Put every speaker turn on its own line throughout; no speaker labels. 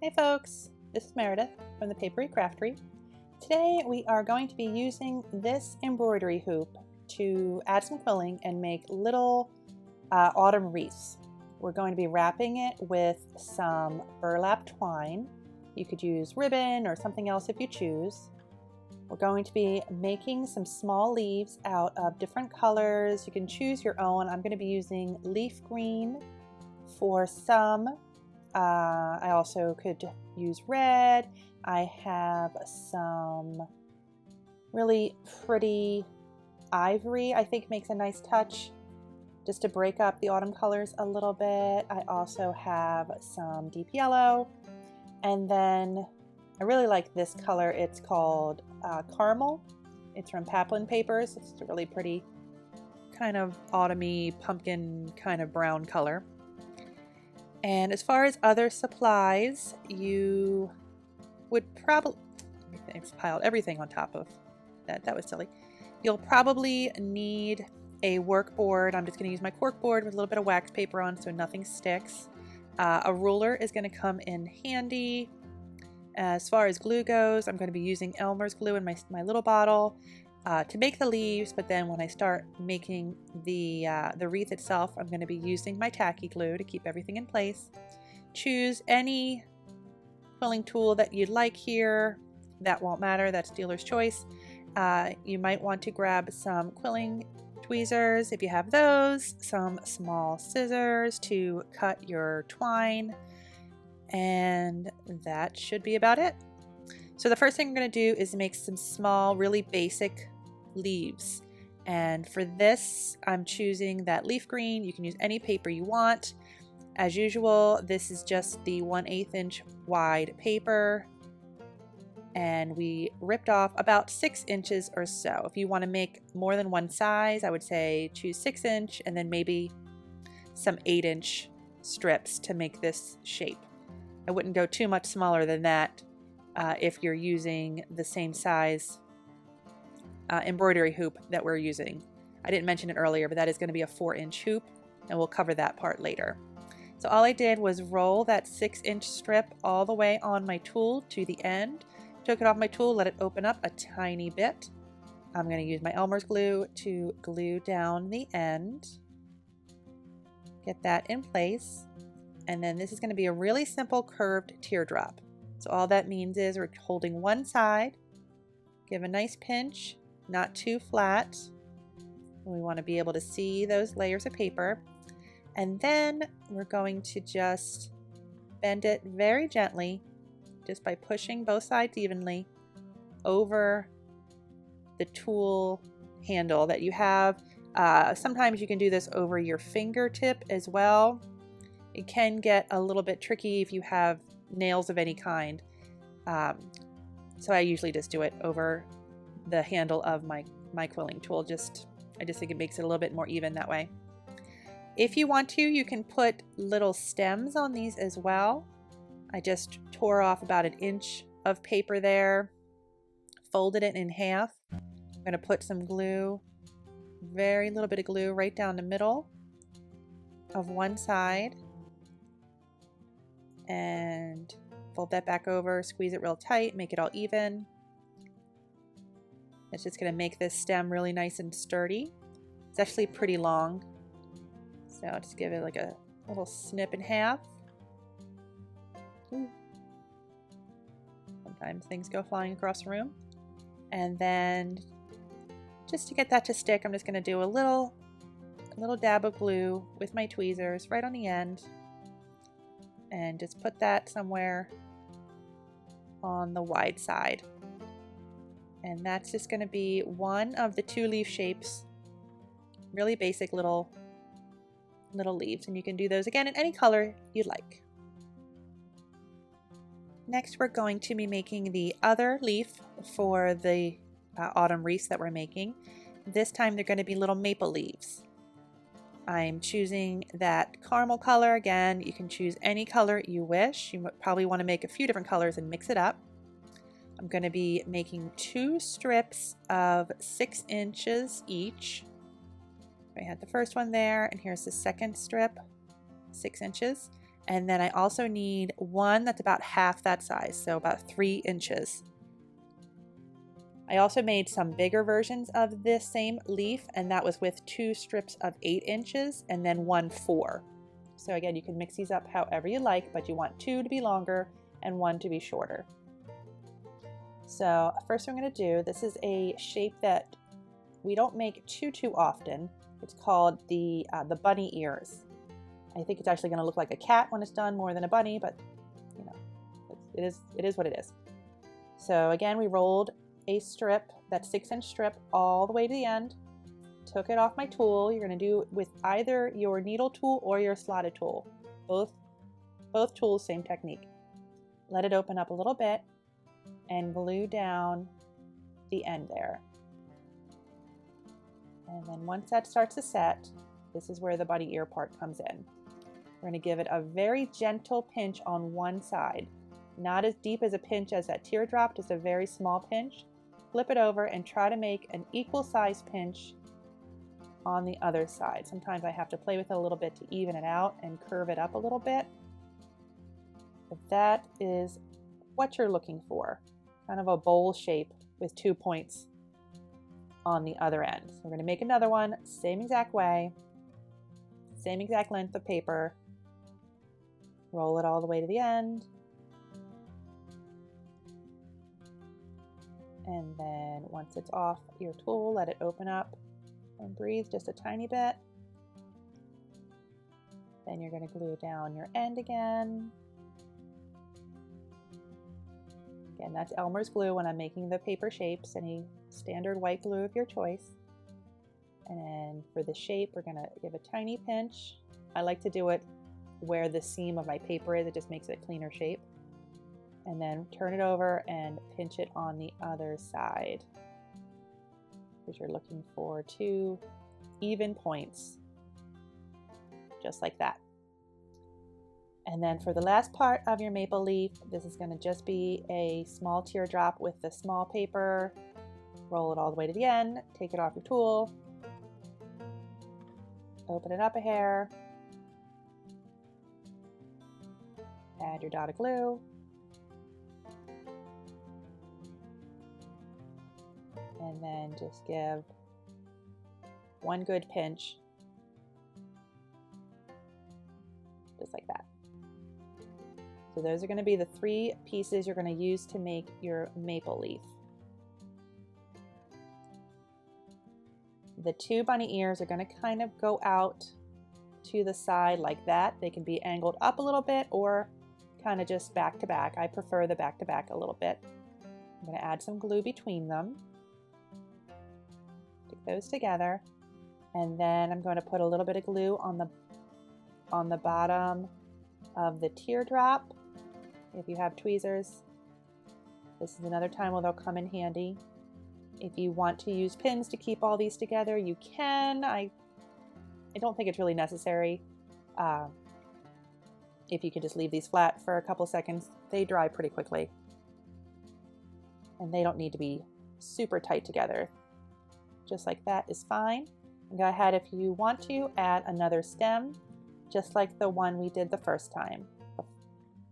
Hey folks, this is Meredith from the Papery Craftery. Today we are going to be using this embroidery hoop to add some quilling and make little autumn wreaths. We're going to be wrapping it with some burlap twine. You could use ribbon or something else if you choose. We're going to be making some small leaves out of different colors. You can choose your own. I'm going to be using leaf green for some. I also could use red. I have some really pretty ivory, I think makes a nice touch just to break up the autumn colors a little bit. I also have some deep yellow, and then I really like this color. It's called Caramel. It's from Paplin Papers. It's a really pretty kind of autumny pumpkin kind of brown color. And as far as other supplies, you would probably, I've piled everything on top of that. That was silly. You'll probably need a work board. I'm just going to use my cork board with a little bit of wax paper on so nothing sticks. A ruler is going to come in handy. As far as glue goes, I'm going to be using Elmer's glue in my little bottle to make the leaves, but then when I start making the wreath itself, I'm going to be using my tacky glue to keep everything in place. Choose any quilling tool that you'd like here. That won't matter, that's dealer's choice. You might want to grab some quilling tweezers if you have those, some small scissors to cut your twine, and that should be about it. So the first thing I'm going to do is make some small, really basic leaves. And for this, I'm choosing that leaf green. You can use any paper you want. As usual, this is just the 1/8 inch wide paper. And we ripped off about 6 inches or so. If you want to make more than one size, I would say choose 6 inch and then maybe some 8 inch strips to make this shape. I wouldn't go too much smaller than that. If you're using the same size embroidery hoop that we're using. I didn't mention it earlier, but that is going to be a 4-inch hoop, and we'll cover that part later. So all I did was roll that 6-inch strip all the way on my tool to the end, took it off my tool, let it open up a tiny bit. I'm going to use my Elmer's glue to glue down the end, get that in place, and then this is going to be a really simple curved teardrop. So all that means is we're holding one side, give a nice pinch, not too flat. We want to be able to see those layers of paper. And then we're going to just bend it very gently, just by pushing both sides evenly over the tool handle that you have. Sometimes you can do this over your fingertip as well. It can get a little bit tricky if you have nails of any kind, so I usually just do it over the handle of my quilling tool. I just think it makes it a little bit more even that way. If you want to, you can put little stems on these as well. I just tore off about 1 inch of paper there, folded it in half. I'm going to put some glue, very little bit of glue right down the middle of one side, and fold that back over, squeeze it real tight, make it all even. It's just going to make this stem really nice and sturdy. It's actually pretty long, so I'll just give it like a little snip in half. Ooh. Sometimes things go flying across the room. And then just to get that to stick, I'm just going to do a little dab of glue with my tweezers right on the end, and just put that somewhere on the wide side. And that's just going to be one of the 2 leaf shapes, really basic little leaves, and you can do those again in any color you'd like. Next, we're going to be making the other leaf for the autumn wreaths that we're making. This time they're going to be little maple leaves. I'm choosing that caramel color. Again, you can choose any color you wish. You probably want to make a few different colors and mix it up. I'm going to be making 2 strips of 6 inches each. I had the first one there, and here's the second strip, 6 inches. And then I also need one that's about half that size, so about 3 inches. I also made some bigger versions of this same leaf, and that was with 2 strips of 8 inches and then 1 4. So again, you can mix these up however you like, but you want 2 to be longer and 1 to be shorter. So first I'm going to do, this is a shape that we don't make too often. It's called the bunny ears. I think it's actually going to look like a cat when it's done more than a bunny, but you know, it is what it is. So again, we rolled a strip, that 6-inch strip, all the way to the end, took it off my tool. You're going to do it with either your needle tool or your slotted tool. Both tools, same technique. Let it open up a little bit and glue down the end there. And then once that starts to set, this is where the bunny ear part comes in. We're going to give it a very gentle pinch on one side. Not as deep as a pinch as that teardrop, just a very small pinch. Flip it over and try to make an equal size pinch on the other side. Sometimes I have to play with it a little bit to even it out and curve it up a little bit. But that is what you're looking for. Kind of a bowl shape with 2 points on the other end. So we're going to make another one, same exact way, same exact length of paper. Roll it all the way to the end. And then once it's off your tool, let it open up and breathe just a tiny bit. Then you're going to glue down your end again. Again, that's Elmer's glue when I'm making the paper shapes, any standard white glue of your choice. And then for the shape, we're going to give a tiny pinch. I like to do it where the seam of my paper is. It just makes it a cleaner shape. And then turn it over and pinch it on the other side, because you're looking for 2 even points, just like that. And then for the last part of your maple leaf, this is going to just be a small teardrop with the small paper. Roll it all the way to the end, take it off your tool, open it up a hair, add your dot of glue, and then just give one good pinch, just like that. So those are going to be the 3 pieces you're going to use to make your maple leaf. The 2 bunny ears are going to kind of go out to the side like that. They can be angled up a little bit or kind of just back to back. I prefer the back to back a little bit. I'm going to add some glue between them. Stick those together. And then I'm going to put a little bit of glue on the bottom of the teardrop. If you have tweezers, this is another time where they'll come in handy. If you want to use pins to keep all these together, you can. I don't think it's really necessary. If you could just leave these flat for a couple seconds, they dry pretty quickly. And they don't need to be super tight together. Just like that is fine. And go ahead, if you want to, add another stem, just like the one we did the first time.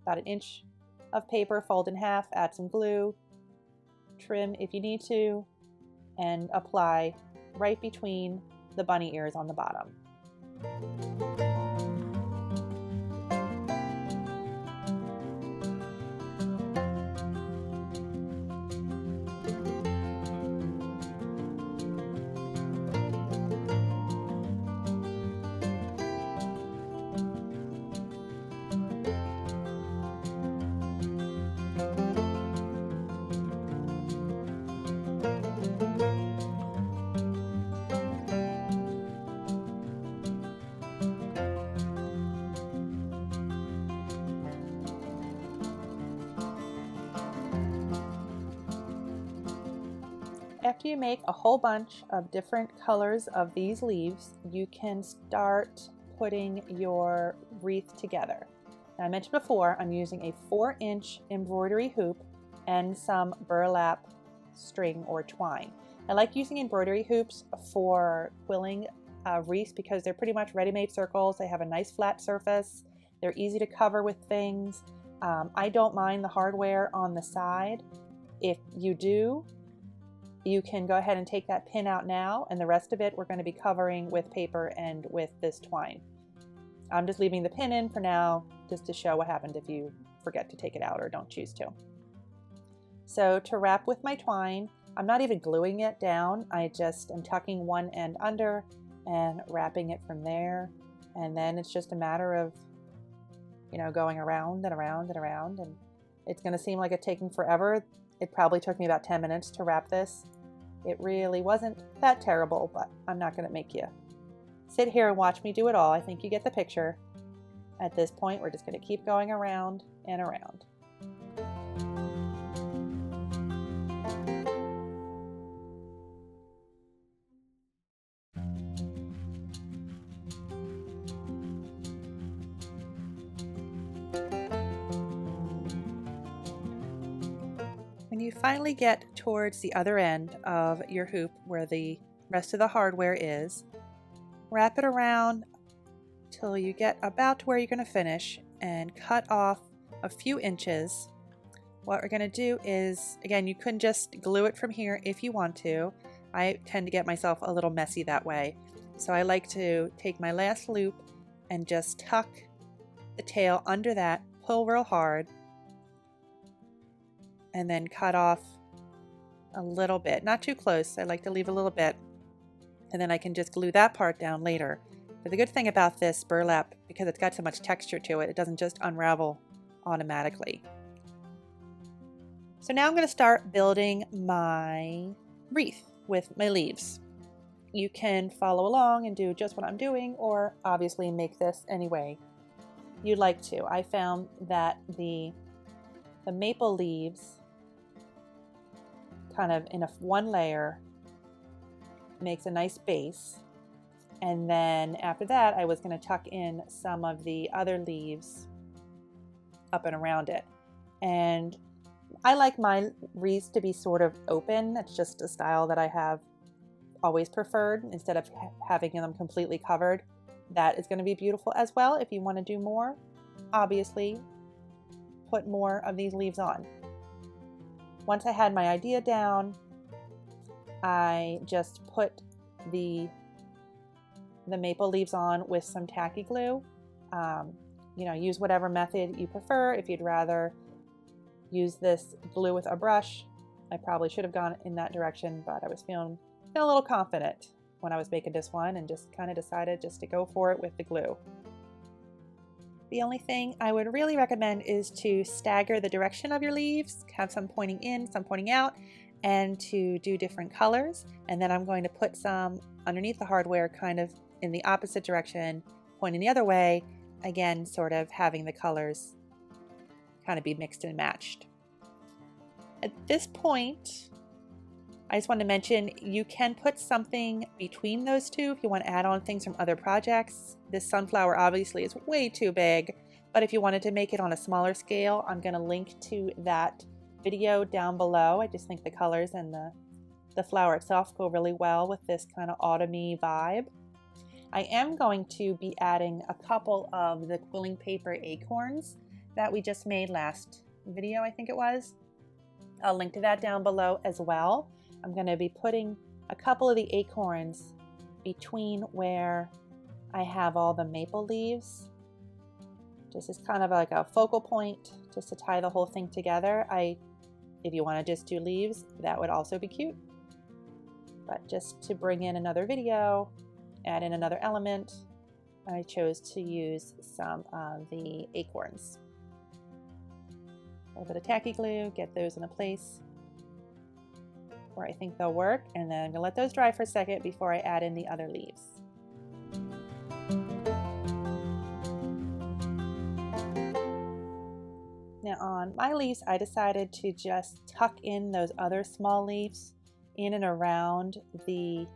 About 1 inch of paper, fold in half, add some glue, trim if you need to, and apply right between the bunny ears on the bottom. After you make a whole bunch of different colors of these leaves, you can start putting your wreath together. Now, I mentioned before, I'm using a 4-inch embroidery hoop and some burlap string or twine. I like using embroidery hoops for quilling wreaths because they're pretty much ready-made circles. They have a nice flat surface They're easy to cover with things. I don't mind the hardware on the side. If you do, you can go ahead and take that pin out now, and the rest of it we're going to be covering with paper and with this twine. I'm just leaving the pin in for now, just to show what happened if you forget to take it out or don't choose to. So to wrap with my twine, I'm not even gluing it down. I just am tucking one end under and wrapping it from there. And then it's just a matter of, going around and around and around. And it's going to seem like it's taking forever. It probably took me about 10 minutes to wrap this. It really wasn't that terrible, but I'm not going to make you sit here and watch me do it all. I think you get the picture. At this point, we're just going to keep going around and around. When you finally get towards the other end of your hoop where the rest of the hardware is, wrap it around till you get about to where you're going to finish and cut off a few inches. What we're going to do is, again, you can just glue it from here if you want to. I tend to get myself a little messy that way. So I like to take my last loop and just tuck the tail under that, pull real hard, and then cut off a little bit. Not too close. I like to leave a little bit. And then I can just glue that part down later. But the good thing about this burlap, because it's got so much texture to it, it doesn't just unravel automatically. So now I'm going to start building my wreath with my leaves. You can follow along and do just what I'm doing, or obviously make this any way you'd like to. I found that the maple leaves kind of in one layer makes a nice base, and then after that I was going to tuck in some of the other leaves up and around it. And I like my wreaths to be sort of open. It's just a style that I have always preferred instead of having them completely covered. That is going to be beautiful as well. If you want to do more, obviously put more of these leaves on. Once I had my idea down, I just put the maple leaves on with some tacky glue. Use whatever method you prefer. If you'd rather use this glue with a brush, I probably should have gone in that direction, but I was feeling a little confident when I was making this one and just kind of decided just to go for it with the glue. The only thing I would really recommend is to stagger the direction of your leaves, have some pointing in, some pointing out, and to do different colors. And then I'm going to put some underneath the hardware kind of in the opposite direction, pointing the other way, again sort of having the colors kind of be mixed and matched. At this point, I just want to mention you can put something between those two if you want to add on things from other projects. This sunflower obviously is way too big, but if you wanted to make it on a smaller scale, I'm going to link to that video down below. I just think the colors and the flower itself go really well with this kind of autumny vibe. I am going to be adding a couple of the quilling paper acorns that we just made last video, I think it was. I'll link to that down below as well. I'm going to be putting a couple of the acorns between where I have all the maple leaves, just as kind of like a focal point, just to tie the whole thing together. If you want to just do leaves, that would also be cute. But just to bring in another video, add in another element, I chose to use some of the acorns. A little bit of tacky glue, get those in a place where I think they'll work, and then I'm gonna let those dry for a second before I add in the other leaves. Now on my leaves, I decided to just tuck in those other small leaves in and around the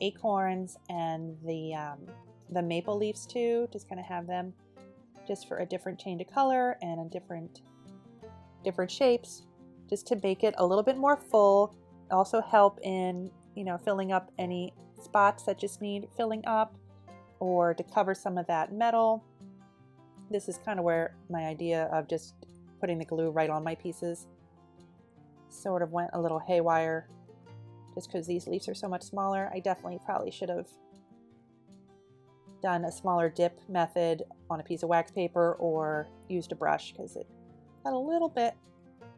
acorns and the maple leaves too. Just kind of have them just for a different change of color and a different shapes, just to make it a little bit more full. Also help in, filling up any spots that just need filling up, or to cover some of that metal. This is kind of where my idea of just putting the glue right on my pieces sort of went a little haywire, just because these leaves are so much smaller. I definitely probably should have done a smaller dip method on a piece of wax paper or used a brush, because it got a little bit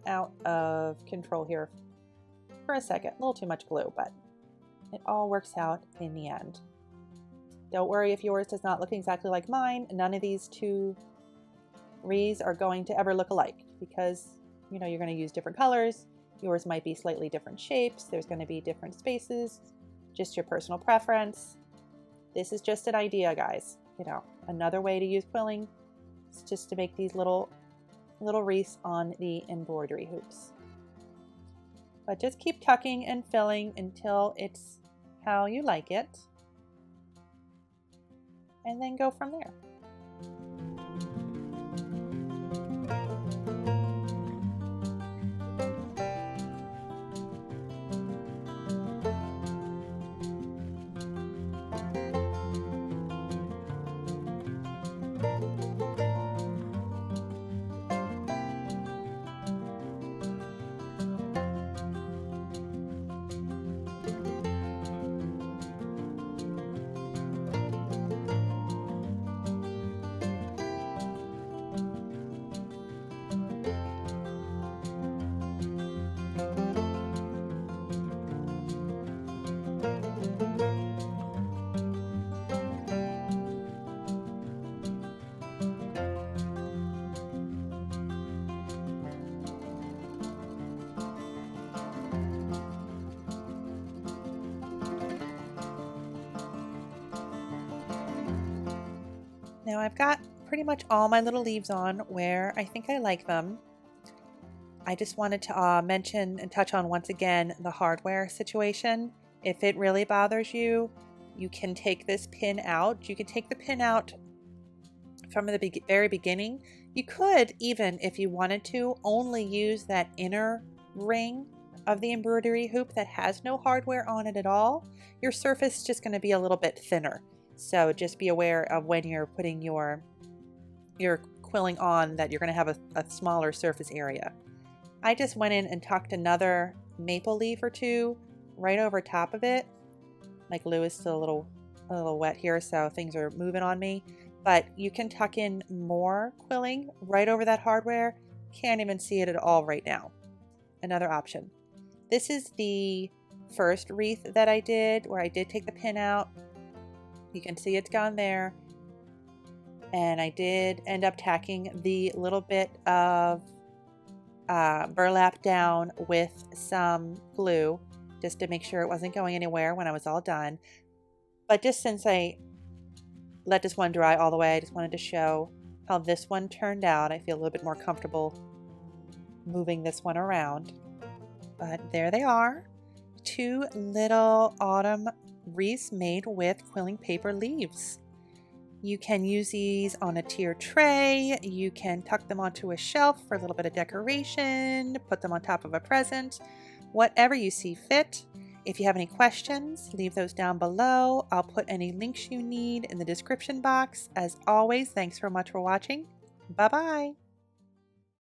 out of control here for a second. A little too much glue, but it all works out in the end. Don't worry if yours does not look exactly like mine. None of these two wreaths are going to ever look alike, because you know you're going to use different colors. Yours might be slightly different shapes. There's going to be different spaces, just your personal preference. This is just an idea, guys. You know, another way to use quilling is just to make these little wreaths on the embroidery hoops. But just keep tucking and filling until it's how you like it, and then go from there. Now I've got pretty much all my little leaves on where I think I like them. I just wanted to mention and touch on once again the hardware situation. If it really bothers you, you can take this pin out. You can take the pin out from the very beginning. You could even, if you wanted to, only use that inner ring of the embroidery hoop that has no hardware on it at all. Your surface is just going to be a little bit thinner. So just be aware of when you're putting your quilling on that you're going to have a smaller surface area. I just went in and tucked another maple leaf or two right over top of it. My glue is still a little wet here, so things are moving on me. But you can tuck in more quilling right over that hardware. Can't even see it at all right now. Another option. This is the first wreath that I did, where I did take the pin out. You can see it's gone there. And I did end up tacking the little bit of burlap down with some glue, just to make sure it wasn't going anywhere when I was all done. But just since I let this one dry all the way, I just wanted to show how this one turned out. I feel a little bit more comfortable moving this one around. But there they are, two little autumn wreaths made with quilling paper leaves. You can use these on a tiered tray. You can tuck them onto a shelf for a little bit of decoration, put them on top of a present, whatever you see fit. If you have any questions, leave those down below. I'll put any links you need in the description box. As always, thanks so much for watching. Bye-bye.